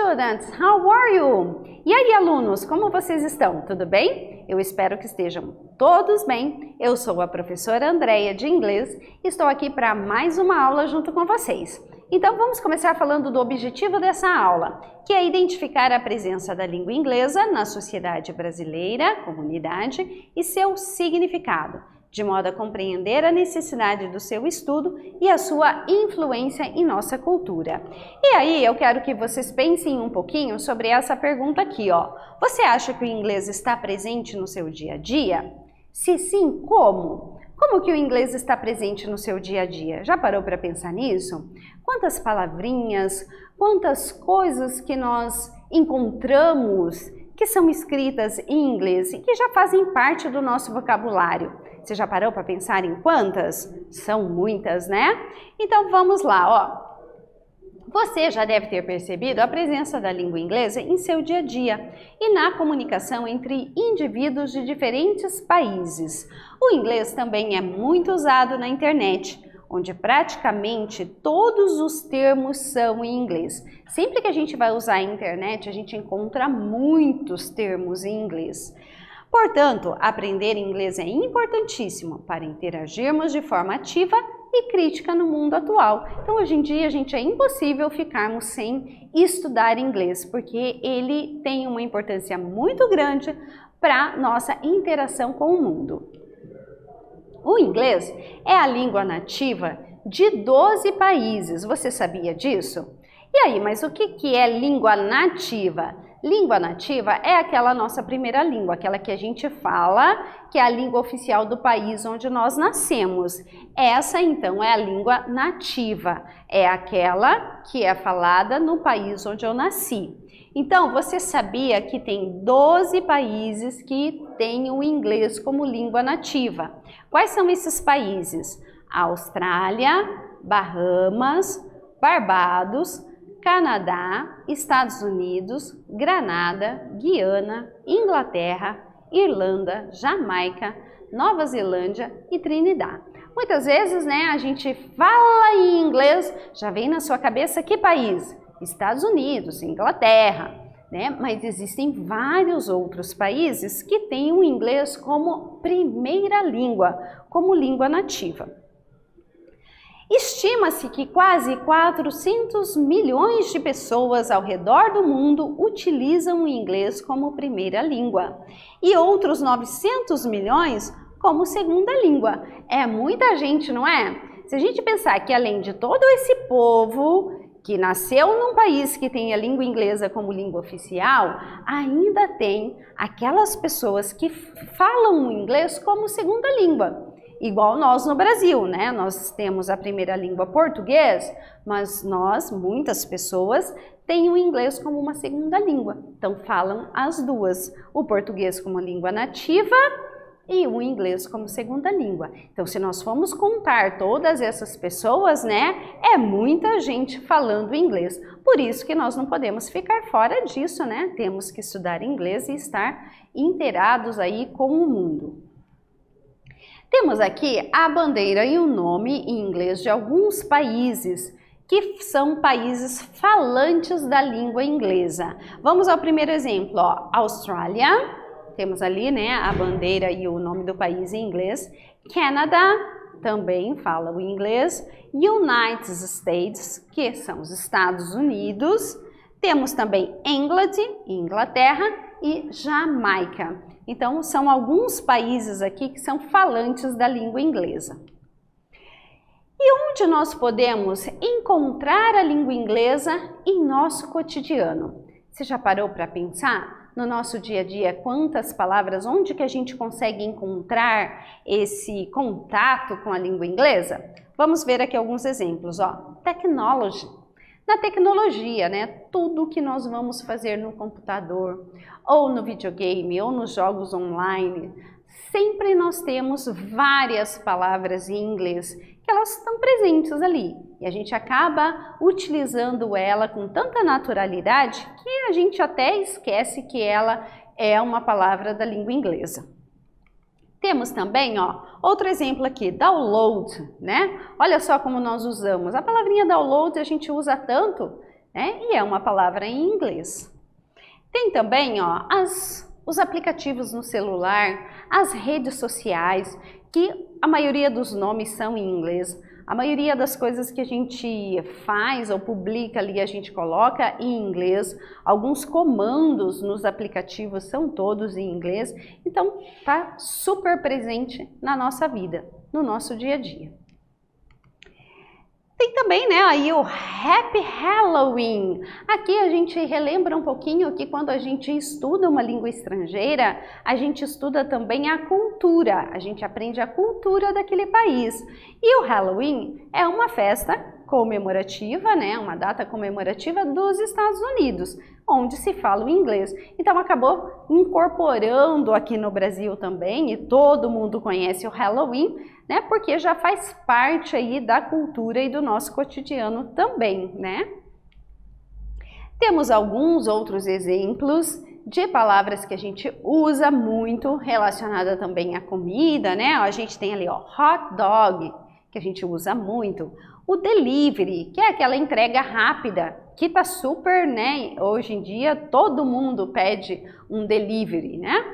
students, how are you? E aí, alunos, como vocês estão? Tudo bem? Eu espero que estejam todos bem. Eu sou a professora Andreia de inglês e estou aqui para mais uma aula junto com vocês. Então vamos começar falando do objetivo dessa aula, que é identificar a presença da língua inglesa na sociedade brasileira, comunidade, e seu significado, de modo a compreender a necessidade do seu estudo e a sua influência em nossa cultura. E aí eu quero que vocês pensem um pouquinho sobre essa pergunta aqui, ó. Você acha que o inglês está presente no seu dia a dia? Se sim, como? Como que o inglês está presente no seu dia a dia? Já parou para pensar nisso? Quantas palavrinhas, quantas coisas que nós encontramos que são escritas em inglês e que já fazem parte do nosso vocabulário? Você já parou para pensar em quantas? São muitas, né? Então vamos lá, ó. Você já deve ter percebido a presença da língua inglesa em seu dia a dia e na comunicação entre indivíduos de diferentes países. O inglês também é muito usado na internet, onde praticamente todos os termos são em inglês. Sempre que a gente vai usar a internet, a gente encontra muitos termos em inglês. Portanto, aprender inglês é importantíssimo para interagirmos de forma ativa e crítica no mundo atual. Então, hoje em dia, gente, é impossível ficarmos sem estudar inglês, porque ele tem uma importância muito grande para nossa interação com o mundo. O inglês é a língua nativa de 12 países. Você sabia disso? E aí, mas o que é língua nativa? Língua nativa é aquela nossa primeira língua, aquela que a gente fala, que é a língua oficial do país onde nós nascemos. Essa, então, é a língua nativa, é aquela que é falada no país onde eu nasci. Então, você sabia que tem 12 países que têm o inglês como língua nativa? Quais são esses países? Austrália, Bahamas, Barbados, Canadá, Estados Unidos, Granada, Guiana, Inglaterra, Irlanda, Jamaica, Nova Zelândia e Trinidad. Muitas vezes, né, a gente fala em inglês, já vem na sua cabeça que país? Estados Unidos, Inglaterra, né? Mas existem vários outros países que têm o inglês como primeira língua, como língua nativa. Estima-se que quase 400 milhões de pessoas ao redor do mundo utilizam o inglês como primeira língua e outros 900 milhões como segunda língua. É muita gente, não é? Se a gente pensar que além de todo esse povo que nasceu num país que tem a língua inglesa como língua oficial, ainda tem aquelas pessoas que falam o inglês como segunda língua. Igual nós no Brasil, né? Nós temos a primeira língua português, mas muitas pessoas, têm o inglês como uma segunda língua. Então falam as duas, o português como língua nativa e o inglês como segunda língua. Então, se nós formos contar todas essas pessoas, né, é muita gente falando inglês. Por isso que nós não podemos ficar fora disso, né? Temos que estudar inglês e estar inteirados aí com o mundo. Temos aqui a bandeira e o nome em inglês de alguns países que são países falantes da língua inglesa. Vamos ao primeiro exemplo, ó. Austrália, temos ali, né, a bandeira e o nome do país em inglês. Canadá, também fala o inglês. United States, que são os Estados Unidos. Temos também England, Inglaterra, e Jamaica. Então, são alguns países aqui que são falantes da língua inglesa. E onde nós podemos encontrar a língua inglesa em nosso cotidiano? Você já parou para pensar no nosso dia a dia quantas palavras, onde que a gente consegue encontrar esse contato com a língua inglesa? Vamos ver aqui alguns exemplos, ó. Technology. Na tecnologia, né? Tudo que nós vamos fazer no computador, ou no videogame, ou nos jogos online, sempre nós temos várias palavras em inglês que elas estão presentes ali. E a gente acaba utilizando ela com tanta naturalidade que a gente até esquece que ela é uma palavra da língua inglesa. Temos também, ó, outro exemplo aqui, download, né? Olha só como nós usamos. A palavrinha download a gente usa tanto né? E é uma palavra em inglês. Tem também, ó, os aplicativos no celular, as redes sociais, que a maioria dos nomes são em inglês. A maioria das coisas que a gente faz ou publica ali, a gente coloca em inglês. Alguns comandos nos aplicativos são todos em inglês. Então, tá super presente na nossa vida, no nosso dia a dia. Tem também, né, aí o Happy Halloween. Aqui a gente relembra um pouquinho que quando a gente estuda uma língua estrangeira, a gente estuda também a cultura, a gente aprende a cultura daquele país. E o Halloween é uma festa comemorativa, né, uma data comemorativa dos Estados Unidos, onde se fala o inglês. Então acabou incorporando aqui no Brasil também, e todo mundo conhece o Halloween, né, porque já faz parte aí da cultura e do nosso cotidiano também, né? Temos alguns outros exemplos de palavras que a gente usa muito, relacionada também à comida, né? A gente tem ali, ó, hot dog, que a gente usa muito. O delivery, que é aquela entrega rápida, que tá super, né? Hoje em dia todo mundo pede um delivery, né?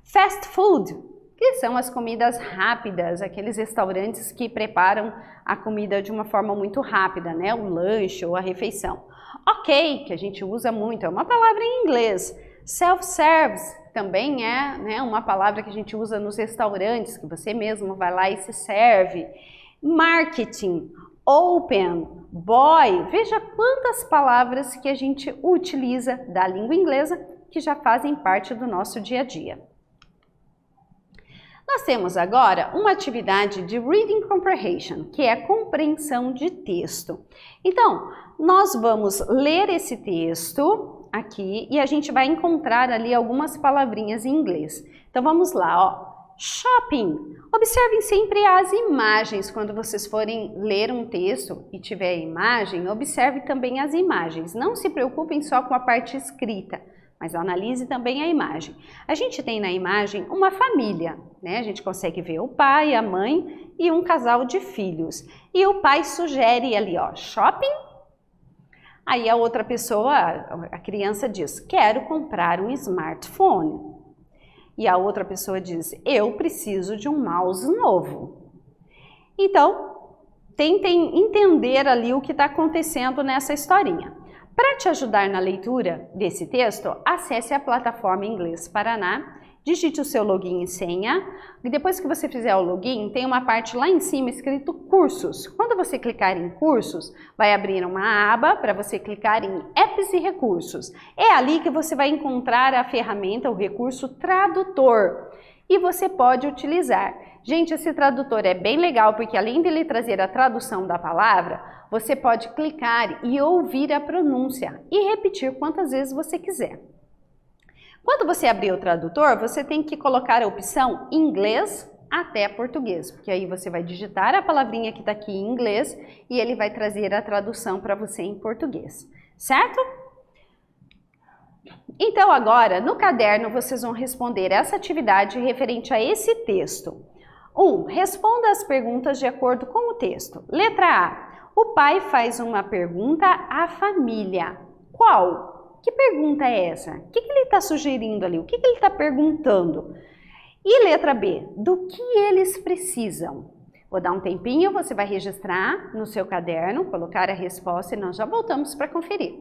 Fast food, que são as comidas rápidas, aqueles restaurantes que preparam a comida de uma forma muito rápida, né? O lanche ou a refeição. Ok, que a gente usa muito, é uma palavra em inglês. Self-service também é, né, uma palavra que a gente usa nos restaurantes, que você mesmo vai lá e se serve. Marketing, open, boy, veja quantas palavras que a gente utiliza da língua inglesa que já fazem parte do nosso dia a dia. Nós temos agora uma atividade de Reading Comprehension, que é a compreensão de texto. Então, nós vamos ler esse texto aqui e a gente vai encontrar ali algumas palavrinhas em inglês. Então, vamos lá, ó. Shopping. Observem sempre as imagens quando vocês forem ler um texto e tiver a imagem, observe também as imagens. Não se preocupem só com a parte escrita, mas analise também a imagem. A gente tem na imagem uma família, né? A gente consegue ver o pai, a mãe e um casal de filhos. E o pai sugere ali, ó, shopping. Aí a outra pessoa, a criança diz, quero comprar um smartphone. E a outra pessoa diz, eu preciso de um mouse novo. Então, tentem entender ali o que está acontecendo nessa historinha. Para te ajudar na leitura desse texto, acesse a plataforma Inglês Paraná, digite o seu login e senha, e depois que você fizer o login, tem uma parte lá em cima escrito Cursos. Quando você clicar em Cursos, vai abrir uma aba para você clicar em Apps e Recursos. É ali que você vai encontrar a ferramenta, o recurso Tradutor, e você pode utilizar. Gente, esse tradutor é bem legal, porque além dele trazer a tradução da palavra, você pode clicar e ouvir a pronúncia e repetir quantas vezes você quiser. Quando você abrir o tradutor, você tem que colocar a opção inglês até português, porque aí você vai digitar a palavrinha que está aqui em inglês e ele vai trazer a tradução para você em português, certo? Então agora, no caderno, vocês vão responder essa atividade referente a esse texto. 1. Responda as perguntas de acordo com o texto. Letra A. O pai faz uma pergunta à família. Qual? Que pergunta é essa? O que ele está sugerindo ali? O que ele está perguntando? E letra B, do que eles precisam? Vou dar um tempinho, você vai registrar no seu caderno, colocar a resposta e nós já voltamos para conferir.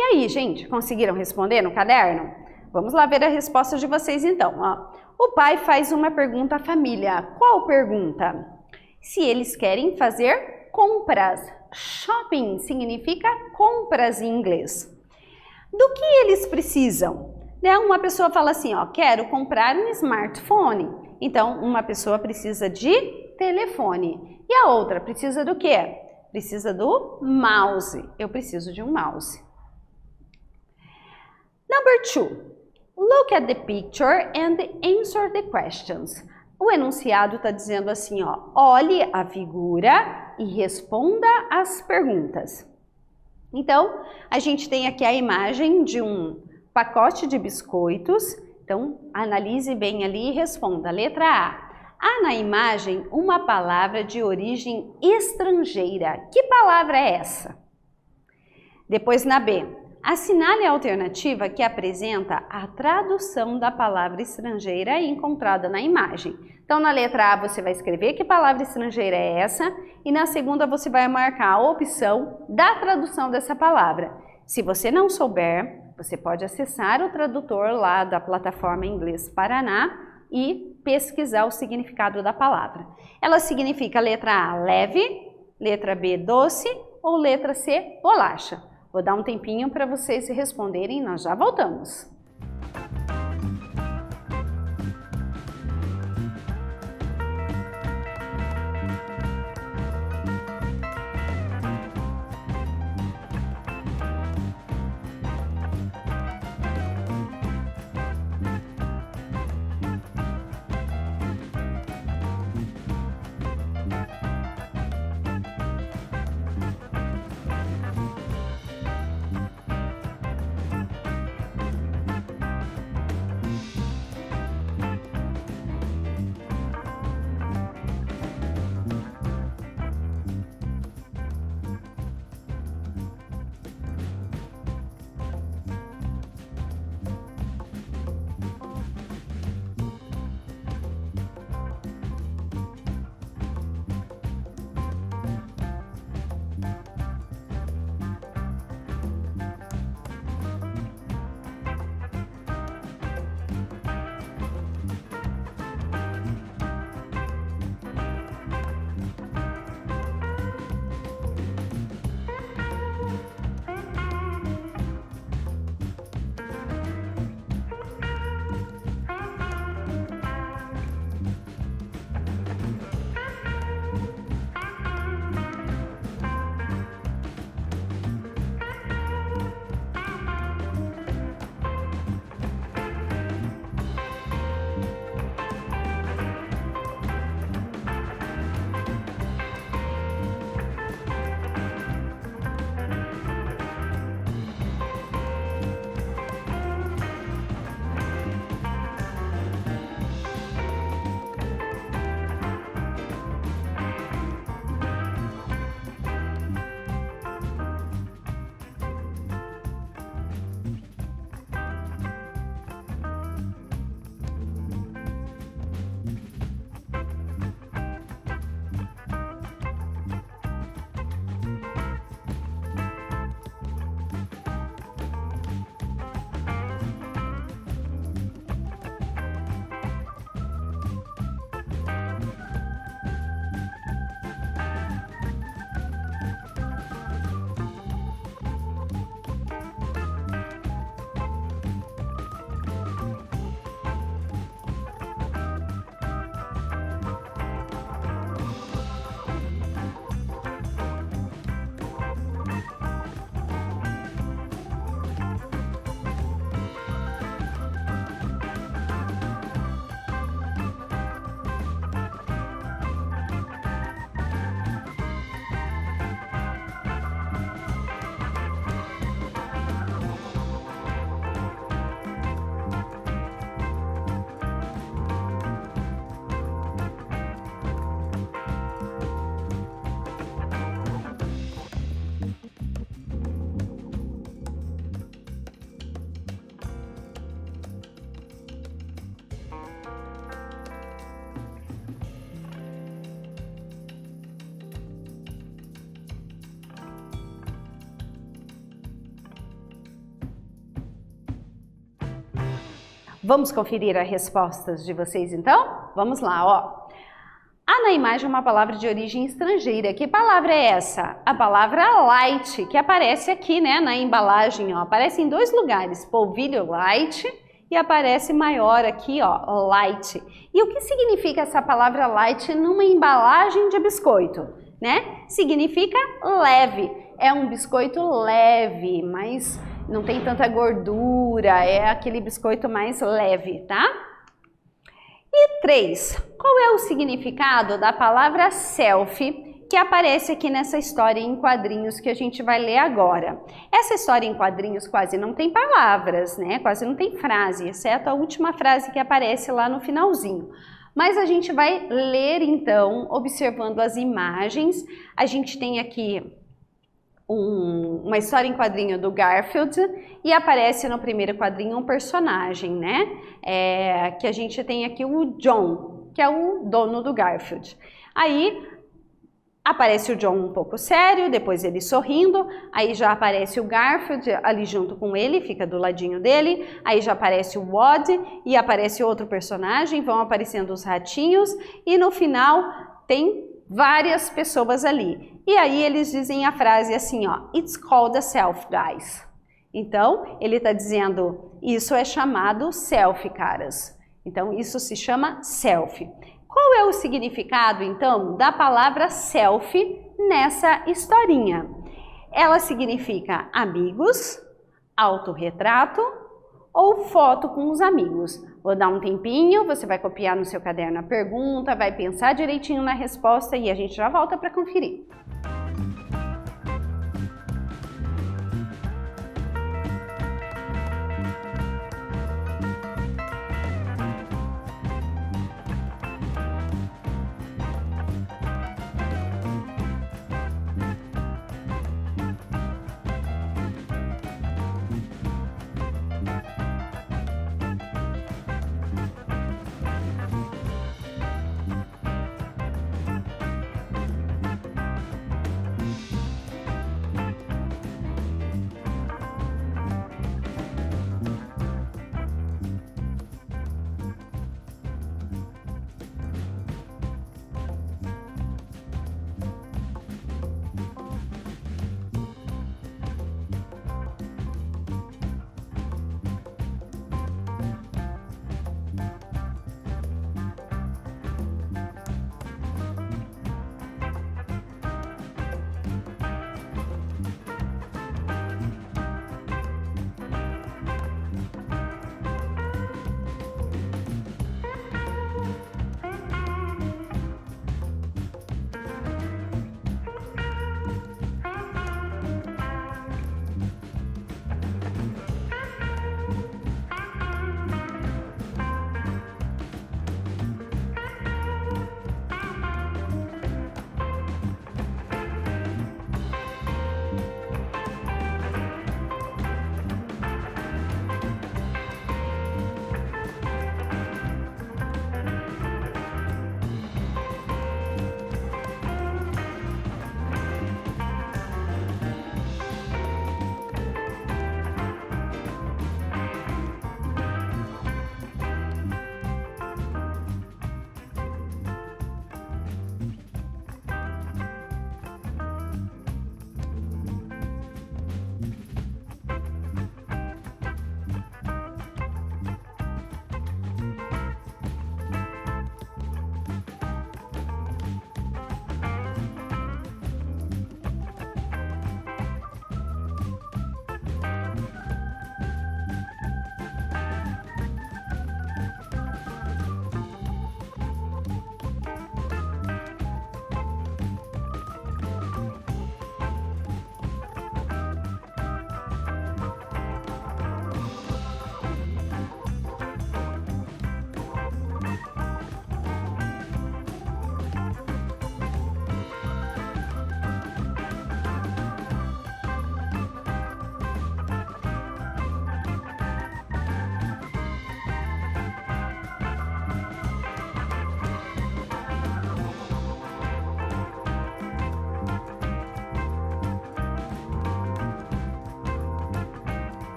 E aí, gente, conseguiram responder no caderno? Vamos lá ver a resposta de vocês então. Ó. O pai faz uma pergunta à família. Qual pergunta? Se eles querem fazer compras. Shopping significa compras em inglês. Do que eles precisam? Né? Uma pessoa fala assim, ó, quero comprar um smartphone. Então, uma pessoa precisa de telefone. E a outra precisa do quê? Precisa do mouse. Eu preciso de um mouse. Number 2. Look at the picture and answer the questions. O enunciado está dizendo assim, ó, olhe a figura e responda as perguntas. Então, a gente tem aqui a imagem de um pacote de biscoitos. Então, analise bem ali e responda. Letra A. Há na imagem uma palavra de origem estrangeira. Que palavra é essa? Depois na B. Assinale a alternativa que apresenta a tradução da palavra estrangeira encontrada na imagem. Então, na letra A você vai escrever que palavra estrangeira é essa e na segunda você vai marcar a opção da tradução dessa palavra. Se você não souber, você pode acessar o tradutor lá da plataforma Inglês Paraná e pesquisar o significado da palavra. Ela significa letra A, leve, letra B, doce ou letra C, bolacha. Vou dar um tempinho para vocês responderem, nós já voltamos. Vamos conferir as respostas de vocês então? Vamos lá, ó. Há na imagem uma palavra de origem estrangeira. Que palavra é essa? A palavra light, que aparece aqui, né, na embalagem, ó. Aparece em dois lugares, polvilho light e aparece maior aqui, ó, light. E o que significa essa palavra light numa embalagem de biscoito, né? Significa leve. É um biscoito leve, mas não tem tanta gordura, é aquele biscoito mais leve, tá? E 3. Qual é o significado da palavra selfie que aparece aqui nessa história em quadrinhos que a gente vai ler agora? Essa história em quadrinhos quase não tem palavras, né? Quase não tem frase, exceto a última frase que aparece lá no finalzinho. Mas a gente vai ler então, observando as imagens. A gente tem aqui uma história em quadrinho do Garfield e aparece no primeiro quadrinho um personagem, né? Que a gente tem aqui o John, que é o dono do Garfield. Aí aparece o John um pouco sério, depois ele sorrindo, aí já aparece o Garfield ali junto com ele, fica do ladinho dele, aí já aparece o Woody e aparece outro personagem, vão aparecendo os ratinhos e no final tem várias pessoas ali. E aí eles dizem a frase assim, ó, It's called a selfie, guys. Então, ele está dizendo, isso é chamado selfie, caras. Então, isso se chama selfie. Qual é o significado, então, da palavra selfie nessa historinha? Ela significa amigos, autorretrato ou foto com os amigos. Vou dar um tempinho, você vai copiar no seu caderno a pergunta, vai pensar direitinho na resposta e a gente já volta para conferir.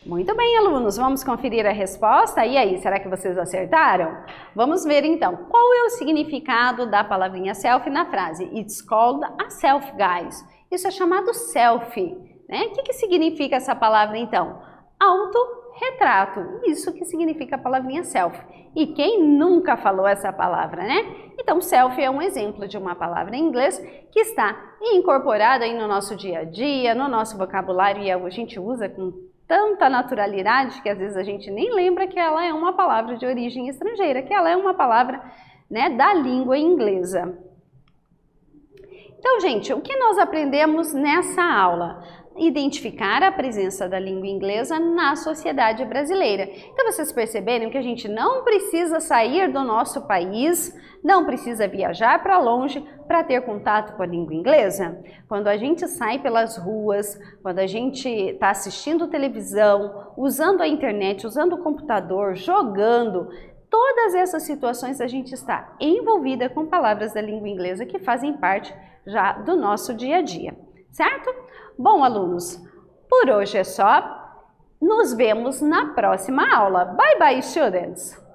Muito bem, alunos, vamos conferir a resposta? E aí, será que vocês acertaram? Vamos ver então, qual é o significado da palavrinha selfie na frase It's called a selfie, guys. Isso é chamado selfie, né? O que significa essa palavra então? Autorretrato, isso que significa a palavrinha selfie. E quem nunca falou essa palavra, né? Então, selfie é um exemplo de uma palavra em inglês que está incorporada aí no nosso dia a dia, no nosso vocabulário, e a gente usa com tanta naturalidade que às vezes a gente nem lembra que ela é uma palavra de origem estrangeira, que ela é uma palavra, né, da língua inglesa. Então, gente, o que nós aprendemos nessa aula? Identificar a presença da língua inglesa na sociedade brasileira. Então, vocês perceberam que a gente não precisa sair do nosso país, não precisa viajar para longe para ter contato com a língua inglesa? Quando a gente sai pelas ruas, quando a gente está assistindo televisão, usando a internet, usando o computador, jogando, todas essas situações a gente está envolvida com palavras da língua inglesa que fazem parte já do nosso dia a dia, certo? Bom, alunos, por hoje é só. Nos vemos na próxima aula. Bye, bye, students!